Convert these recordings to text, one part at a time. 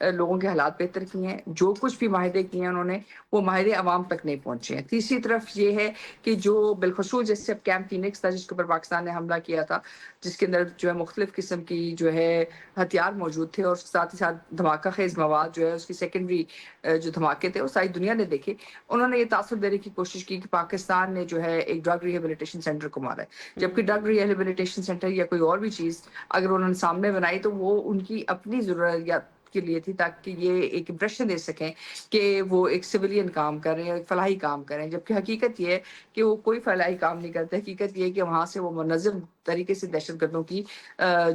لوگوں کے حالات بہتر کیے ہیں. جو کچھ بھی معاہدے کیے ہیں انہوں نے وہ معاہدے عوام تک نہیں پہنچے ہیں. تیسری طرف یہ ہے کہ جو بالخصوص جیسے اب کیمپ فینکس تھا جس کے اوپر پاکستان نے حملہ کیا تھا, جس کے اندر جو ہے مختلف قسم کی جو ہے ہتھیار موجود تھے اور ساتھ ہی ساتھ دھماکہ خیز مواد جو ہے اس کی سیکنڈری جو دھماکے تھے وہ ساری دنیا نے دیکھے. انہوں نے یہ تاثر دینے کی کوشش کی کہ پاکستان نے جو ہے ایک ڈرگ ریہیبلیٹیشن سینٹر کو مارا ہے, جبکہ ڈرگ ریہیبلیٹیشن سینٹر یا کوئی اور بھی چیز اگر انہوں نے سامنے بنائی تو وہ ان کی اپنی ضروریات کے لیے تھی, تاکہ یہ ایک امپریشن دے سکیں کہ وہ ایک سویلین کام کر رہے ہیں, ایک فلاحی کام کر رہے ہیں, جبکہ حقیقت یہ ہے کہ وہ کوئی فلاحی کام نہیں کرتے. حقیقت یہ ہے کہ وہاں سے وہ منظم طریقے سے دہشت گردوں کی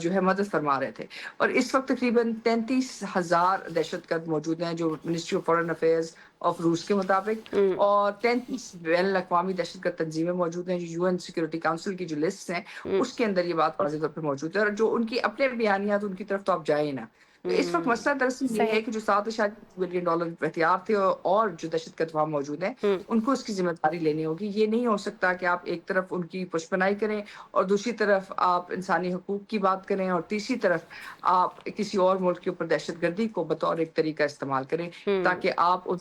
جو ہے مدد فرما رہے تھے. اور اس وقت تقریباً 33,000 دہشت گرد موجود ہیں جو ministry of foreign affairs of روس کے مطابق, اور 33 بین الاقوامی دہشت گرد تنظیمیں موجود ہیں جو یو این سیکورٹی کاؤنسل کی جو لسٹ ہیں اس کے اندر یہ بات واضح طور پہ موجود ہے, اور جو ان کی اپنے بیانیات ان کی طرف تو آپ جائیں نا. اس وقت مسئلہ دراصل یہ ہے کہ جو $7.2 بلین احتیاط تھے اور جو دہشت گرد وہاں موجود ہیں ان کو اس کی ذمہ داری لینی ہوگی. یہ نہیں ہو سکتا کہ آپ ایک طرف ان کی پشپنائی کریں اور دوسری طرف آپ انسانی حقوق کی بات کریں اور تیسری طرف آپ کسی اور ملک کے اوپر دہشت گردی کو بطور ایک طریقہ استعمال کریں تاکہ آپ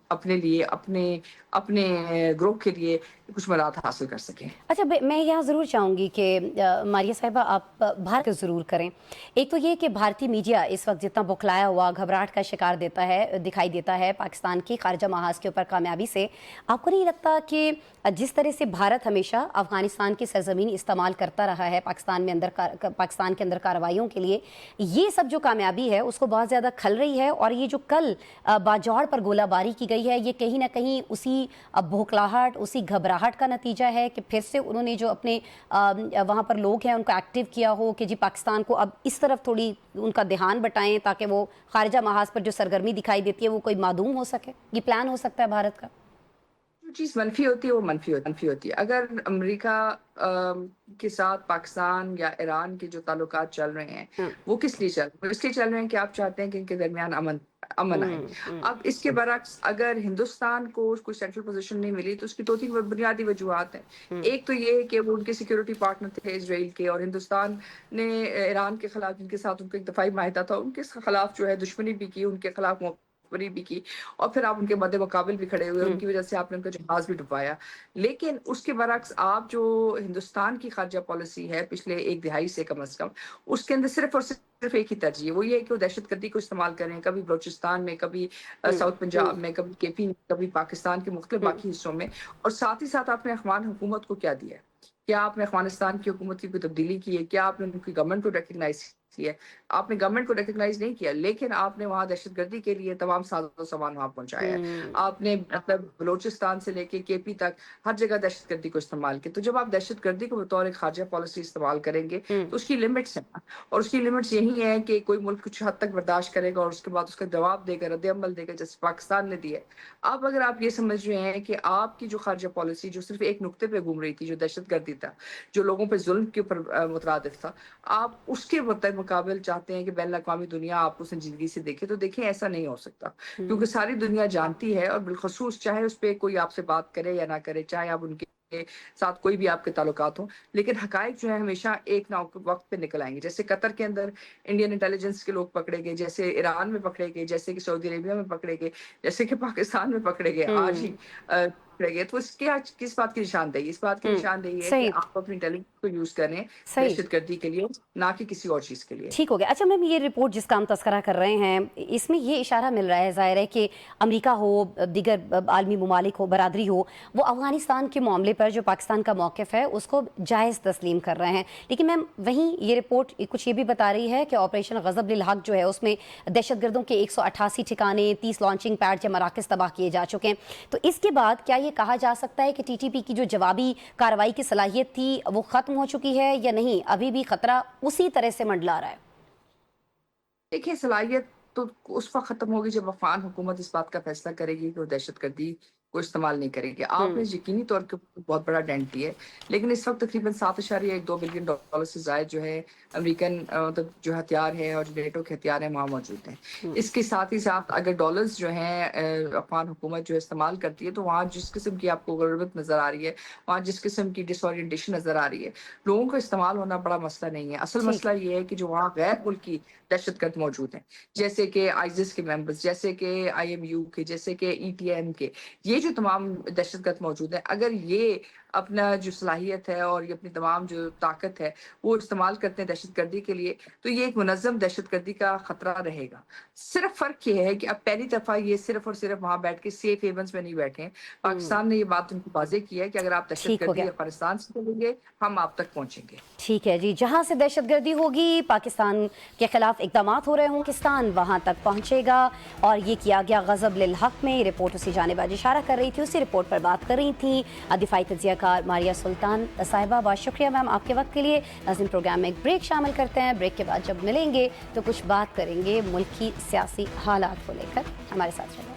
اپنے لیے اپنے گروہ کے لیے کچھ مراد حاصل کر سکیں. اچھا میں یہاں ضرور چاہوں گی کہ ماریہ صاحبہ آپ بھارت کو ضرور کریں. ایک تو یہ کہ بھارتی میڈیا اس وقت جتنا بکھلایا ہوا گھبراہٹ کا شکار دکھائی دیتا ہے پاکستان کی خارجہ محاذ کے اوپر کامیابی سے, آپ کو نہیں لگتا کہ جس طرح سے بھارت ہمیشہ افغانستان کی سرزمین استعمال کرتا رہا ہے پاکستان کے اندر کارروائیوں کے لیے, یہ سب جو کامیابی ہے اس کو بہت زیادہ کھل رہی ہے, اور یہ جو کل باجوڑ پر گولہ باری کی گئی ہے یہ کہیں نہ کہیں اسی بھوکلاہٹ اسی گھبراہٹ کا نتیجہ ہے کہ پھر سے انہوں نے جو اپنے وہاں پر لوگ ہیں ان کو ایکٹیو کیا ہو کہ جی پاکستان کو اب اس طرف تھوڑی ان کا دھیان بٹائیں تاکہ وہ خارجہ محاذ پر جو سرگرمی دکھائی دیتی ہے وہ کوئی معدوم ہو سکے. یہ پلان ہو سکتا ہے بھارت کا؟ جو چیز منفی ہوتی ہے وہ منفی ہوتی ہے. اگر امریکہ کے ساتھ پاکستان یا ایران کے جو تعلقات چل رہے ہیں وہ کس لیے چل رہے ہیں؟ اس لیے چل رہے ہیں کہ آپ چاہتے ہیں کہ ان کے درمیان امن آئے. اب اس کے برعکس اگر ہندوستان کو کوئی سینٹرل پوزیشن نہیں ملی تو اس کی 2-3 بنیادی وجوہات ہیں. ایک تو یہ کہ وہ ان کے سیکیورٹی پارٹنر تھے اسرائیل کے, اور ہندوستان نے ایران کے خلاف جن کے ساتھ ان کا ایک دفاعی معاہدہ تھا ان کے خلاف جو ہے دشمنی بھی کی, ان کے خلاف بھی کی, اور پھر آپ ان کے مد مقابل بھی کھڑے ہوئے, ان کی وجہ سے آپ نے ان کا جہاز بھی ڈبایا. لیکن اس کے برعکس آپ جو ہندوستان کی خارجہ پالیسی ہے پچھلے 1 دہائی سے کم از کم, اس کے اندر صرف اور صرف ایک ہی ترجیح ہے, وہ یہ ہے کہ وہ دہشت گردی کو استعمال کریں, کبھی بلوچستان میں, کبھی ساؤتھ پنجاب میں, کبھی کے پی میں, کبھی پاکستان کے مختلف باقی حصوں میں. اور ساتھ ہی ساتھ آپ نے افغان حکومت کو کیا دیا ہے؟ کیا آپ نے افغانستان کی حکومت کی کوئی تبدیلی کی ہے؟ کیا آپ نے ان کی گورنمنٹ کو ریکگنائز کیا ہے؟ آپ نے گورنمنٹ کو ریکگنائز نہیں کیا, لیکن آپ نے وہاں دہشت گردی کے لیے تمام ساز و سامان وہاں پہنچایا ہے. آپ نے مطلب بلوچستان سے لے کے پی تک ہر جگہ دہشت گردی کو استعمال کیا. تو جب آپ دہشت گردی کو بطور ایک خارجہ پالیسی استعمال کریں گے تو اس کی لمٹس ہیں, اور اس کی لمٹس یہی ہیں کہ کوئی ملک کچھ حد تک برداشت کرے گا اور اس کے بعد اس کا جواب دے گا, رد عمل دے گا, جیسے پاکستان نے دیا. اب اگر آپ یہ سمجھ رہے ہیں کہ آپ کی جو خارجہ پالیسی جو صرف ایک نقطے پہ گھوم رہی تھی, جو دہشت گردی تھا, جو لوگوں پہ ظلم کے اوپر مترادف تھا, آپ اس کے مقابل چاہتے ہیں کہ بین الاقوامی دنیا آپ کو سنجیدگی سے دیکھے, تو دیکھیں ایسا نہیں ہو سکتا. کیونکہ ساری دنیا جانتی ہے, اور بالخصوص چاہے اس پہ کوئی آپ سے بات کرے یا نہ کرے, چاہے آپ ان کے ساتھ کوئی بھی آپ کے تعلقات ہوں, لیکن حقائق جو ہے ہمیشہ ایک نہ وقت پہ نکل آئیں گے. جیسے قطر کے اندر انڈین انٹیلیجنس کے لوگ پکڑے گئے, جیسے ایران میں پکڑے گئے, جیسے کہ سعودی عربیہ میں پکڑے گئے, جیسے کہ پاکستان میں پکڑے گئے, آج ہی پکڑے گئے. تو اس کے کس بات کی نشاندہی؟ اس بات کی نشاندہی ہے کہ آپ اپنی انٹیلیجنس کو یوز کریں دہشت گردی کے لیے, نہ کہ کسی اور چیز کے لیے. ٹھیک ہو گیا. اچھا میم, یہ رپورٹ جس کا ہم تذکرہ کر رہے ہیں اس میں یہ اشارہ مل رہا ہے ظاہر ہے کہ امریکہ ہو, دیگر عالمی ممالک ہو, برادری ہو, وہ افغانستان کے معاملے پر جو پاکستان کا موقف ہے اس کو جائز تسلیم کر رہے ہیں. لیکن میم وہیں یہ رپورٹ کچھ یہ بھی بتا رہی ہے کہ آپریشن غضب للحق جو ہے اس میں دہشت گردوں کے 188 ٹھکانے, 30 لانچنگ پیڈ یا مراکز تباہ کیے جا چکے ہیں. تو اس کے بعد کیا یہ کہا جا سکتا ہے کہ ٹی ٹی پی کی جو جوابی کارروائی کی صلاحیت تھی وہ ختم ہو چکی ہے یا نہیں, ابھی بھی خطرہ اسی طرح سے منڈلا رہا ہے؟ دیکھیں, صلاحیت تو اس وقت ختم ہوگی جب افغان حکومت اس بات کا فیصلہ کرے گی کہ وہ دہشت گردی کو استعمال نہیں کریں گے. آپ نے یقینی طور پہ بہت بڑا ڈینٹ دیا ہے, لیکن اس وقت تقریباً 7.2 بلین ڈالر سے زائد جو ہے امریکن جو ہتھیار ہے اور جو نیٹو کے ہتھیار ہیں وہاں موجود ہیں. اس کے ساتھ ہی ساتھ اگر ڈالرز جو ہیں افغان حکومت جو استعمال کرتی ہے تو وہاں جس قسم کی آپ کو غربت نظر آ رہی ہے, وہاں جس قسم کی ڈس اورینٹیشن نظر آ رہی ہے, لوگوں کا استعمال ہونا بڑا مسئلہ نہیں ہے. اصل مسئلہ یہ ہے کہ جو وہاں غیر ملکی دہشت گرد موجود ہیں, جیسے کہ آئیزس کے ممبرز, جیسے کہ IMU کے, جیسے کہ ETM کے, یہ جو تمام دہشت گرد موجود ہیں, اگر یہ اپنا جو صلاحیت ہے اور یہ اپنی تمام جو طاقت ہے وہ استعمال کرتے ہیں دہشت گردی کے لیے, تو یہ ایک منظم دہشت گردی کا خطرہ رہے گا. صرف فرق یہ ہے کہ اب پہلی دفعہ یہ صرف اور صرف وہاں بیٹھ کے سیف ہیونز میں نہیں بیٹھے ہیں. پاکستان نے یہ بات ان کو واضح کی ہے کہ اگر آپ دہشت گردی افغانستان سے کریں گے ہم آپ تک پہنچیں گے. ٹھیک ہے جی, جہاں سے دہشت گردی ہوگی پاکستان کے خلاف اقدامات ہو رہے ہوں, پاکستان وہاں تک پہنچے گا. اور یہ کیا گیا غضب للحق میں, یہ رپورٹ اسی جانب آج اشارہ کر رہی تھی, اسی رپورٹ پر بات کر رہی تھی دفاعی تجزیہ کار ماریہ سلطان صاحبہ. بہت شکریہ میم آپ کے وقت کے لیے. ناظرین پروگرام میں ایک بریک شامل کرتے ہیں, بریک کے بعد جب ملیں گے تو کچھ بات کریں گے ملک کی سیاسی حالات کو لے کر. ہمارے ساتھ رہیں.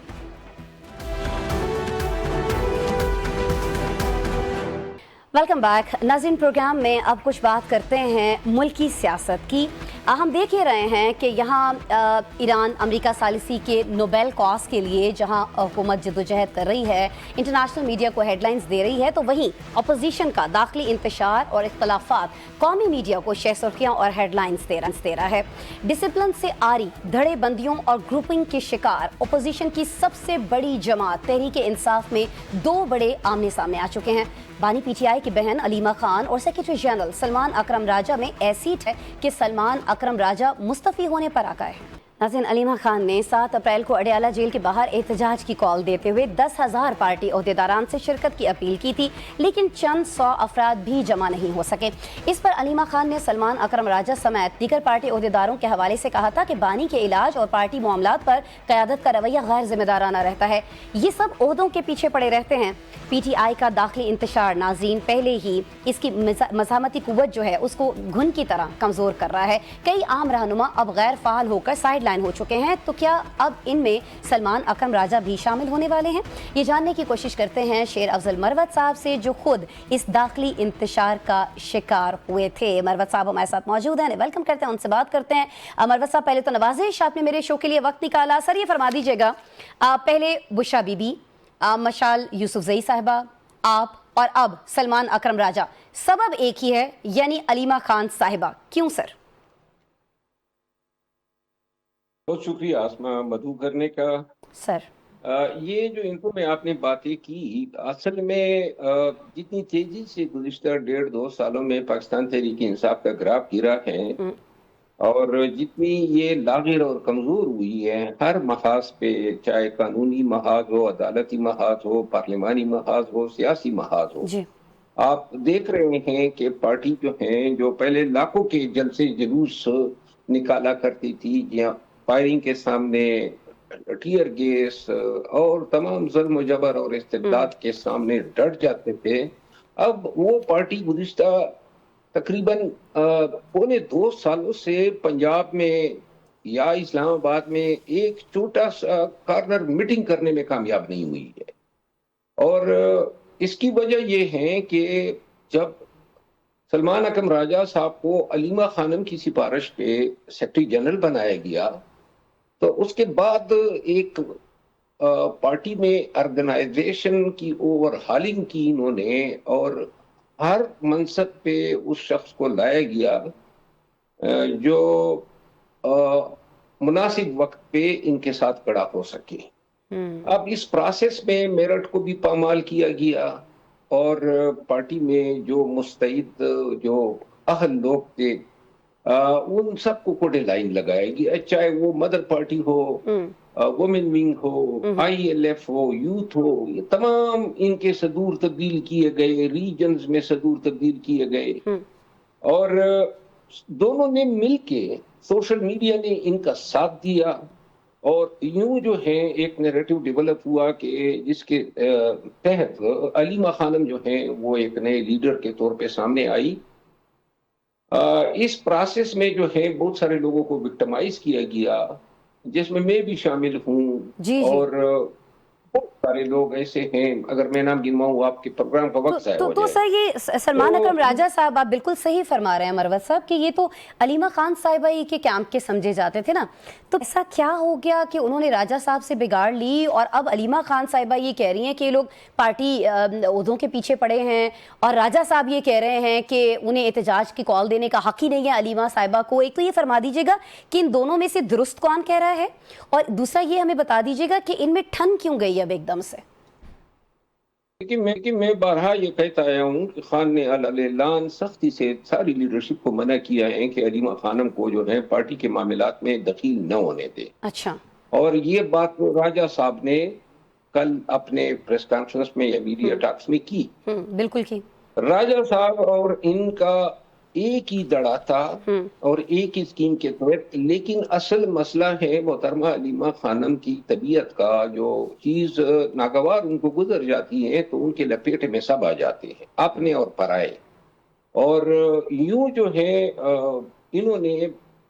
Welcome back. ناظرین پروگرام میں اب کچھ بات کرتے ہیں ملکی سیاست کی. ہم دیکھ ہی رہے ہیں کہ یہاں ایران امریکہ ثالثی کے نوبیل کاز کے لیے جہاں حکومت جدوجہد کر رہی ہے, انٹرنیشنل میڈیا کو ہیڈ لائنز دے رہی ہے, تو وہیں اپوزیشن کا داخلی انتشار اور اختلافات قومی میڈیا کو شہ سرخیاں اور ہیڈ لائنز دے رہا ہے. ڈسپلن سے آری دھڑے بندیوں اور گروپنگ کے شکار اپوزیشن کی سب سے بڑی جماعت تحریک انصاف میں دو بڑے آمنے سامنے آ چکے ہیں. بانی PTI کی بہن علیمہ خان اور سیکریٹری جنرل سلمان اکرم راجہ میں ایسی ہے کہ سلمان اکرم راجہ مستعفی ہونے پر آ گئے ہیں. ناظرین, علیمہ خان نے 7 اپریل کو اڈیالہ جیل کے باہر احتجاج کی کال دیتے ہوئے 10,000 پارٹی عہدیداران سے شرکت کی اپیل کی تھی, لیکن چند 100 افراد بھی جمع نہیں ہو سکے. اس پر علیمہ خان نے سلمان اکرم راجہ سمیت دیگر پارٹی عہدیداروں کے حوالے سے کہا تھا کہ بانی کے علاج اور پارٹی معاملات پر قیادت کا رویہ غیر ذمہ دارانہ رہتا ہے. یہ سب عہدوں کے پیچھے پڑے رہتے ہیں. PTI کا داخلی انتشار ناظرین پہلے ہی اس کی مزاحمتی قوت جو ہے اس کو گھن کی طرح کمزور کر رہا ہے. کئی عام رہنما اب غیر فعال ہو کر سائیڈ لائن ہو چکے ہیں, تو کیا اب ان میں سلمان اکرم راجہ بھی شامل ہونے والے ہیں؟ یہ جاننے کی کوشش کرتے ہیں شیر افضل مروت صاحب سے, جو خود اس داخلی انتشار کا شکار ہوئے تھے. مروت صاحب ہمارے ساتھ موجود ہیں, ویلکم کرتے ہیں, ان سے بات کرتے ہیں. مروت صاحب, پہلے تو نوازش, آپ نے میرے شو کے لیے وقت نکالا. سر یہ فرما دیجیے گا, پہلے بشرا بی بی, مشال یوسفزئی صاحبہ, آپ اور اب سلمان اکرم راجہ, سبب ایک ہی ہے, یعنی علیمہ خان صاحبہ. کیوں سر؟ بہت شکریہ آسما مدعو کرنے کا. سر یہ جو ان کو میں آپ نے باتیں کی, اصل میں جتنی تیزی سے گزشتہ 1.5-2 سالوں میں پاکستان تحریک انصاف کا گراف گرا ہے اور جتنی یہ لاغر اور کمزور ہوئی ہے ہر محاذ پہ, چاہے قانونی محاذ ہو, عدالتی محاذ ہو, پارلیمانی محاذ ہو, سیاسی محاذ ہو, آپ دیکھ رہے ہیں کہ پارٹی جو ہیں جو پہلے لاکھوں کے جلسے جلوس نکالا کرتی تھی, جہاں فائرنگ کے سامنے ٹیئر گیس اور تمام ظلم و جبر اور استبداد کے سامنے ڈٹ جاتے تھے, اب وہ پارٹی گزشتہ تقریباً 1.25 سالوں سے پنجاب میں یا اسلام آباد میں ایک چھوٹا سا کارنر میٹنگ کرنے میں کامیاب نہیں ہوئی ہے. اور اس کی وجہ یہ ہے کہ جب سلمان اکرم راجہ صاحب کو علیمہ خانم کی سفارش پہ سیکرٹری جنرل بنایا گیا, تو اس کے بعد ایک پارٹی میں آرگنائزیشن کی اوور ہالنگ کی انہوں نے, اور ہر منصب پہ اس شخص کو لایا گیا جو مناسب وقت پہ ان کے ساتھ کھڑا ہو سکے. اب اس پروسیس میں میرٹ کو بھی پامال کیا گیا اور پارٹی میں جو مستعد جو اہل لوگ تھے ان سب کو کوڈے لائن لگائے گی, چاہے وہ مدر پارٹی ہو, وومن ونگ ہو, ILF ہو, یوتھ ہو, یہ تمام ان کے صدور تبدیل کیے گئے, ریجنز میں صدور تبدیل کیے گئے, اور دونوں نے مل کے سوشل میڈیا نے ان کا ساتھ دیا, اور یوں جو ہے ایک نیریٹو ڈیولپ ہوا کہ جس کے تحت علیمہ خانم جو ہیں وہ ایک نئے لیڈر کے طور پہ سامنے آئی. اس پروسیس میں جو ہے بہت سارے لوگوں کو وکٹمائز کیا گیا, جس میں بھی شامل ہوں, اور بہت سارے لوگ ایسے ہیں، اگر میں نام گنواؤں آپ کے پروگرام کا وقت ضائع ہو تو جائے. سر یہ سلمان اکرم راجہ صاحب آپ بالکل صحیح فرما رہے ہیں مروت صاحب کہ یہ تو علیمہ خان صاحبہ ہی کے کیمپ کے سمجھے جاتے تھے نا، تو ایسا کیا ہو گیا کہ انہوں نے راجہ صاحب سے بگاڑ لی اور اب علیمہ خان صاحبہ یہ کہہ رہی ہیں کہ یہ لوگ پارٹی عہدوں کے پیچھے پڑے ہیں، اور راجہ صاحب یہ کہہ رہے ہیں کہ انہیں احتجاج کی کال دینے کا حق ہی نہیں ہے علیمہ صاحبہ کو. ایک تو یہ فرما دیجیے گا کہ ان دونوں میں سے درست کون کہہ رہا ہے، اور دوسرا یہ ہمیں بتا دیجیے گا کہ ان میں ٹھن کیوں گئی اب ایک دم سے. لیکن میں بارہا یہ کہتا آیا ہوں کہ خان نے اعلان سختی سے ساری لیڈرشپ کو منع کیا ہے کہ علیمہ خانم کو جو ہے پارٹی کے معاملات میں دخیل نہ ہونے دے. اچھا. اور یہ بات راجہ صاحب نے کل اپنے پریس کانفرنس میں یا میڈیا ٹاکس میں کی. بالکل کی. راجہ صاحب اور ان کا ایک ہی دڑا تھا اور ایک ہی اسکیم کے تحت، لیکن اصل مسئلہ ہے محترمہ علیمہ خانم کی طبیعت کا. جو چیز ناگوار ان کو گزر جاتی ہے تو ان کے لپیٹ میں سب آ جاتے ہیں، اپنے اور پرائے. اور یوں جو ہے انہوں نے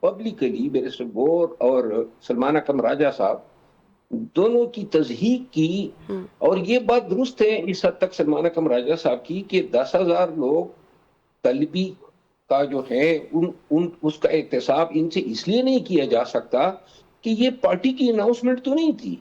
پبلکلی بیرسٹر گور اور سلمان اکرم راجہ صاحب دونوں کی تصحیح کی. اور یہ بات درست ہے اس حد تک سلمان اکرم راجہ صاحب کی کہ 10,000 لوگ طلبی کا جو ہے اس کا احتساب ان سے اس لیے نہیں کیا جا سکتا کہ یہ پارٹی کی اناؤنسمنٹ تو نہیں تھی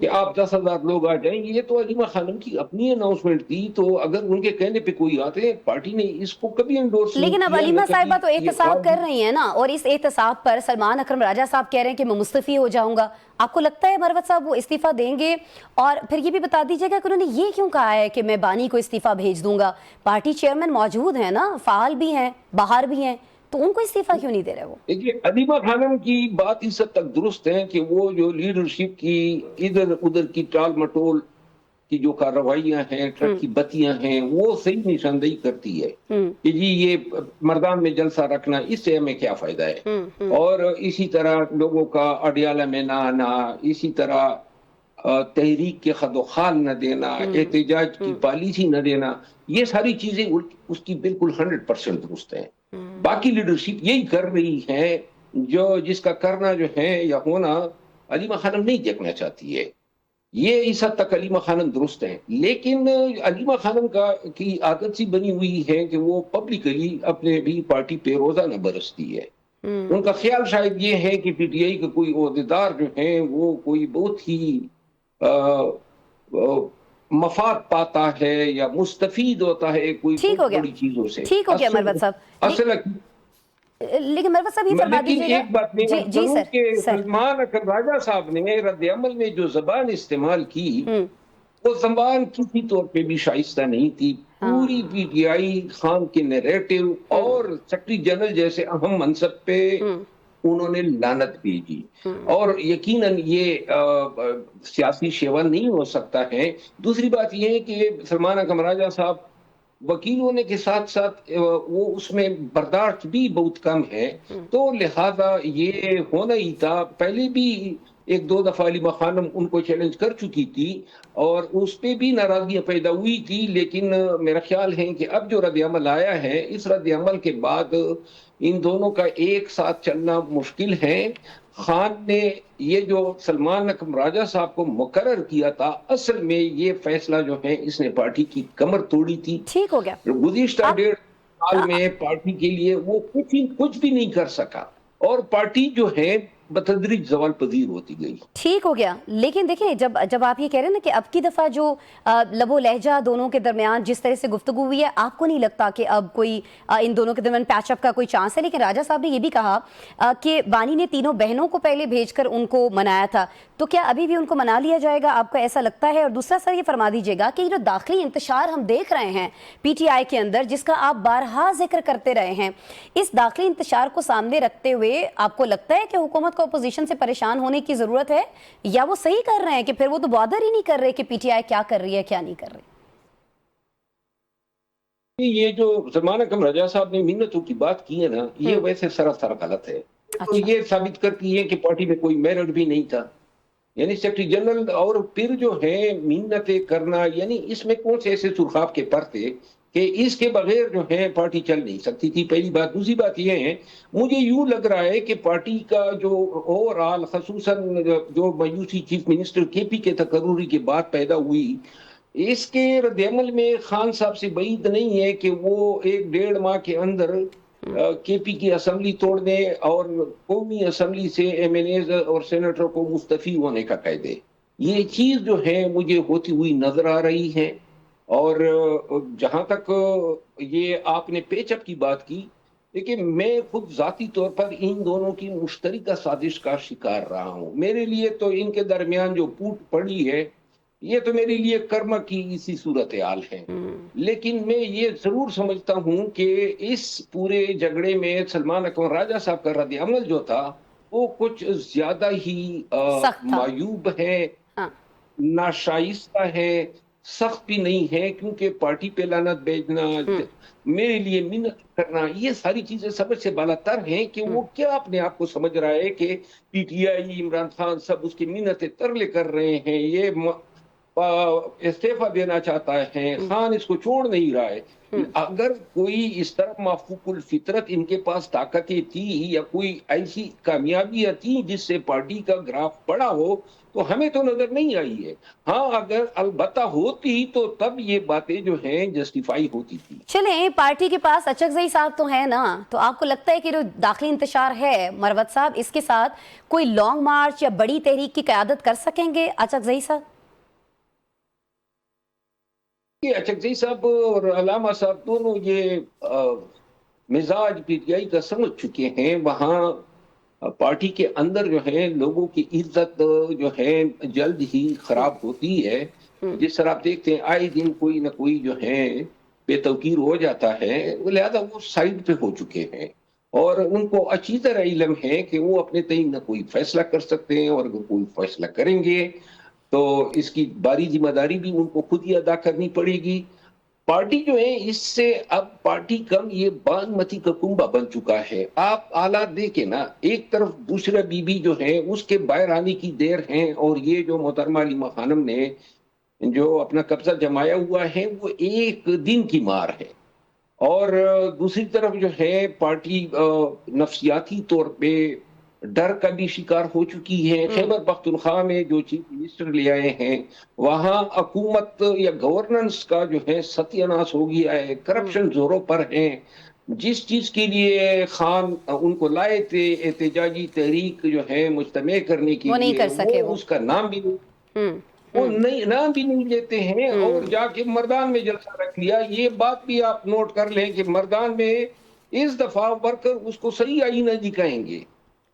کہ آپ 10,000 لوگ آ جائیں. یہ تو علیمہ خانم کی اپنی اناؤنسمنٹ تھی، تو اگر ان کے کہنے پہ کوئی آتے، پارٹی نے اس کو کبھی انڈورس نہیں کیا. لیکن اب علیمہ صاحبہ تو احتساب کر رہی ہیں نا، اور اس احتساب پر سلمان اکرم راجہ صاحب کہہ رہے ہیں کہ میں مستعفی ہو جاؤں گا. آپ کو لگتا ہے مروت صاحب وہ استعفیٰ دیں گے؟ اور پھر یہ بھی بتا دیجیے گا کہ انہوں نے یہ کیوں کہا ہے کہ میں بانی کو استعفیٰ بھیج دوں گا؟ پارٹی چیئرمین موجود ہیں نا، فعال بھی ہیں، باہر بھی ہیں، تو ان کو استعفیٰ کیوں نہیں دے رہے وہ؟ دیکھیے علیمہ خانم کی بات اس حد تک درست ہے کہ وہ جو لیڈرشپ کی ادھر ادھر کی ٹال مٹول کی جو کارروائیاں ہیں، ٹرک کی بتیاں ہیں، وہ صحیح نشاندہی کرتی ہے کہ جی یہ مردان میں جلسہ رکھنا، اس سے ہمیں کیا فائدہ ہے. اور اسی طرح لوگوں کا اڈیالہ میں نہ آنا، اسی طرح تحریک کے خد و خال نہ دینا، احتجاج کی پالیسی نہ دینا، یہ ساری چیزیں اس کی بالکل 100% درست ہیں. باقی لیڈرشپ یہی کر رہی ہے جس کا کرنا جو ہے یا ہونا علیمہ خانم نہیں دیکھنا چاہتی ہے. یہ اس حد تک علیمہ خانم درست ہیں. لیکن علیمہ خانم کی عادت سی بنی ہوئی ہے کہ وہ پبلکلی اپنے بھی پارٹی پہ روزہ نہ برستی ہے. ان کا خیال شاید یہ ہے کہ پی ٹی آئی کا کوئی عہدیدار جو ہیں وہ کوئی بہت ہی مفاد پاتا ہے یا مستفید ہوتا ہے کوئی بڑی چیزوں سے. ٹھیک ہو گیا مروت صاحب. لیکن مروت صاحب یہ فرما دیجیے گا، ایک بات میں کروں کہ سلمان اکرم راجہ صاحب نے رد عمل میں جو زبان استعمال کی وہ زبان کسی طور پہ بھی شائستہ نہیں تھی. پوری پی ٹی آئی خان کے نیریٹو اور سیکرٹری جنرل جیسے اہم منصب پہ انہوں نے لعنت بھیجی. اور یقیناً یہ سیاسی شیوا نہیں ہو سکتا ہے. دوسری بات یہ ہے کہ سلمان اکرم راجہ صاحب وکیل ہونے کے ساتھ ساتھ وہ اس میں برداشت بھی بہت کم ہے، تو لہذا یہ ہونا ہی تھا. پہلے بھی ایک دو دفعہ علیمہ خانم ان کو چیلنج کر چکی تھی اور اس پہ بھی ناراضگیاں پیدا ہوئی تھی. لیکن میرا خیال ہے کہ اب جو رد عمل آیا ہے، اس رد عمل کے بعد ان دونوں کا ایک ساتھ چلنا مشکل ہے. خان نے یہ جو سلمان اکرم راجہ صاحب کو مقرر کیا تھا، اصل میں یہ فیصلہ جو ہے اس نے پارٹی کی کمر توڑی تھی. ٹھیک ہو گیا. گزشتہ 1.5 سال میں پارٹی کے لیے وہ کچھ بھی نہیں کر سکا اور پارٹی جو ہے بتدریج زوال پذیر ہوتی گئی. ٹھیک ہو گیا. لیکن دیکھیں جب آپ یہ کہہ رہے ہیں نا کہ اب کی دفعہ جو لب و لہجہ دونوں کے درمیان جس طرح سے گفتگو ہوئی ہے، آپ کو نہیں لگتا کہ اب کوئی ان دونوں کے درمیان پیچ اپ کا کوئی چانس ہے؟ لیکن راجہ صاحب نے یہ بھی کہا کہ بانی نے تینوں بہنوں کو پہلے بھیج کر ان کو منایا تھا، تو کیا ابھی بھی ان کو منا لیا جائے گا؟ آپ کو ایسا لگتا ہے؟ اور دوسرا سر یہ فرما دیجیے گا کہ یہ جو داخلی انتشار ہم دیکھ رہے ہیں پی ٹی آئی کے اندر، جس کا آپ بارہا ذکر کرتے رہے ہیں، اس داخلی انتشار کو سامنے رکھتے ہوئے آپ کو لگتا ہے کہ حکومت کو اپوزیشن سے پریشان ہونے کی ضرورت ہے، یا وہ صحیح کر رہے ہیں کہ پھر وہ تو بادر ہی نہیں کر رہے کہ پی ٹی آئی کیا کر رہی ہے کیا نہیں کر رہی؟ یہ جو سلمان اکرم راجہ صاحب نے منتوں کی بات کی ہے نا، یہ ویسے سراسر غلط ہے. یہ ثابت کرتی ہے کہ پارٹی میں کوئی میرٹ بھی نہیں تھا. یعنی سیکرٹری جنرل اور پھر جو ہے منتیں کرنا، یعنی اس میں کون سے ایسے سرخاب کے پر تھے کہ اس کے بغیر جو ہے پارٹی چل نہیں سکتی تھی. پہلی بات. دوسری بات یہ ہے مجھے یوں لگ رہا ہے کہ پارٹی کا جو اوور آل خصوصاً جو مایوسی چیف منسٹر کے پی کے تقرری کے بعد پیدا ہوئی, اس کے رد عمل میں خان صاحب سے بعید نہیں ہے کہ وہ 1-1.5 ماہ کے اندر کے پی کی اسمبلی توڑ دیں اور قومی اسمبلی سے ایم این ایز اور سینیٹر کو مستعفی ہونے کا کہہ دے. یہ چیز جو ہے مجھے ہوتی ہوئی نظر آ رہی ہے. اور جہاں تک یہ آپ نے پیچ اپ کی بات کی, لیکن میں خود ذاتی طور پر ان دونوں کی مشترکہ سازش کا شکار رہا ہوں. میرے لیے تو ان کے درمیان جو پوٹ پڑی ہے یہ تو میرے لیے کرما کی اسی صورتحال ہے. لیکن میں یہ ضرور سمجھتا ہوں کہ اس پورے جھگڑے میں سلمان اکمل راجہ صاحب کا رد عمل جو تھا وہ کچھ زیادہ ہی معیوب ہے, ناشائستہ ہے, سخت بھی نہیں ہے, کیونکہ پارٹی پہ لعنت بھیجنا, میرے لیے منت کرنا, یہ ساری چیزیں سب سے بالا تر ہیں کہ وہ کیا اپنے آپ کو سمجھ رہا ہے کہ پی ٹی آئی, عمران خان سب اس کی منتیں ترلے کر رہے ہیں, یہ استعفیٰ دینا چاہتا ہے, خان اس کو چھوڑ نہیں رہا ہے. اگر کوئی اس طرح مافوق الفطرت ان کے پاس طاقتیں تھی یا کوئی ایسی کامیابیاں تھیں جس سے پارٹی کا گراف بڑا ہو تو ہمیں تو نظر نہیں آئی ہے. ہاں اگر البتہ ہوتی تو تب یہ باتیں جو ہیں جسٹیفائی ہوتی تھی. چلیں, پارٹی کے پاس اچکزئی صاحب تو ہیں نا, تو آپ کو لگتا ہے کہ جو داخلی انتشار ہے مروت صاحب, اس کے ساتھ کوئی لانگ مارچ یا بڑی تحریک کی قیادت کر سکیں گے اچکزئی صاحب؟ اچکزئی صاحب اور علامہ صاحب دونوں یہ مزاج پی ٹی آئی کا سمجھ چکے ہیں. وہاں پارٹی کے اندر جو ہے لوگوں کی عزت جو ہے جلد ہی خراب ہوتی ہے. جس طرح آپ دیکھتے ہیں آئے دن کوئی نہ کوئی جو ہے بے توقیر ہو جاتا ہے, لہذا وہ سائڈ پہ ہو چکے ہیں اور ان کو اچھی طرح علم ہے کہ وہ اپنے تئیں نہ کوئی فیصلہ کر سکتے ہیں, اور اگر کوئی فیصلہ کریں گے تو اس کی باری ذمہ داری بھی ان کو خود ہی ادا کرنی پڑے گی. پارٹی جو ہے اس سے اب پارٹی کم یہ بانمتی کا کنبہ بن چکا ہے. آپ حالات دیکھیں نا, ایک طرف دوسرا بی بی جو ہے اس کے باہر آنے کی دیر ہیں, اور یہ جو محترمہ علیمہ خانم نے جو اپنا قبضہ جمایا ہوا ہے وہ ایک دن کی مار ہے. اور دوسری طرف جو ہے پارٹی نفسیاتی طور پہ ڈر کا بھی شکار ہو چکی ہے. خیبر پختونخوا میں جو چیف منسٹر لے آئے ہیں وہاں حکومت یا گورننس کا جو ہے ستیہ ناش ہو گیا ہے, کرپشن زوروں پر ہیں. جس چیز کے لیے خان ان کو لائے تھے احتجاجی تحریک جو ہے مجتمع کرنے کے وہ نہیں لیے, کر سکے, وہ اس کا نام بھی نہیں لیتے ہیں, اور جا کے مردان میں جلسہ رکھ لیا. یہ بات بھی آپ نوٹ کر لیں کہ مردان میں اس دفعہ ورکر اس کو صحیح آئینہ دکھائیں گے.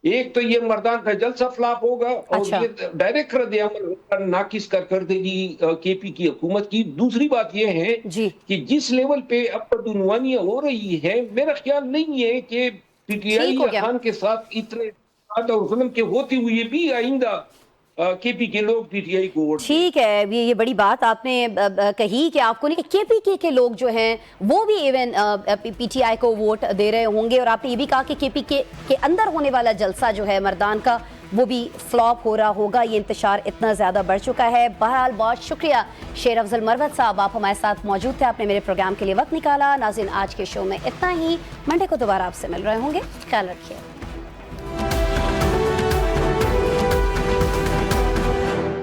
ایک تو یہ مردان کا جلسہ فلاپ ہوگا, اور یہ ڈائریکٹ رد عمل ناقص کر دے گی کے پی کی حکومت کی. دوسری بات یہ ہے کہ جس لیول پہ اب بدعنوانیاں ہو رہی ہے, میرا خیال نہیں ہے کہ پی ٹی آئی خان کے ساتھ اتنے اور ظلم کے ہوتے ہوئے بھی آئندہ کے پی کے لوگ پی ٹی آئی کو ووٹ. ٹھیک ہے, یہ بڑی بات آپ نے کہی کہ آپ کو نہیں کہ کے پی کے لوگ جو ہیں وہ بھی ایون پی ٹی آئی کو ووٹ دے رہے ہوں گے, اور آپ نے یہ بھی کہا کہ کے پی کے اندر ہونے والا جلسہ جو ہے مردان کا وہ بھی فلاپ ہو رہا ہوگا. یہ انتشار اتنا زیادہ بڑھ چکا ہے. بہرحال بہت شکریہ شیر افضل مروت صاحب, آپ ہمارے ساتھ موجود تھے, آپ نے میرے پروگرام کے لیے وقت نکالا. ناظرین, آج کے شو میں اتنا ہی. منڈے کو دوبارہ آپ سے مل رہے ہوں گے, خیال رکھیے.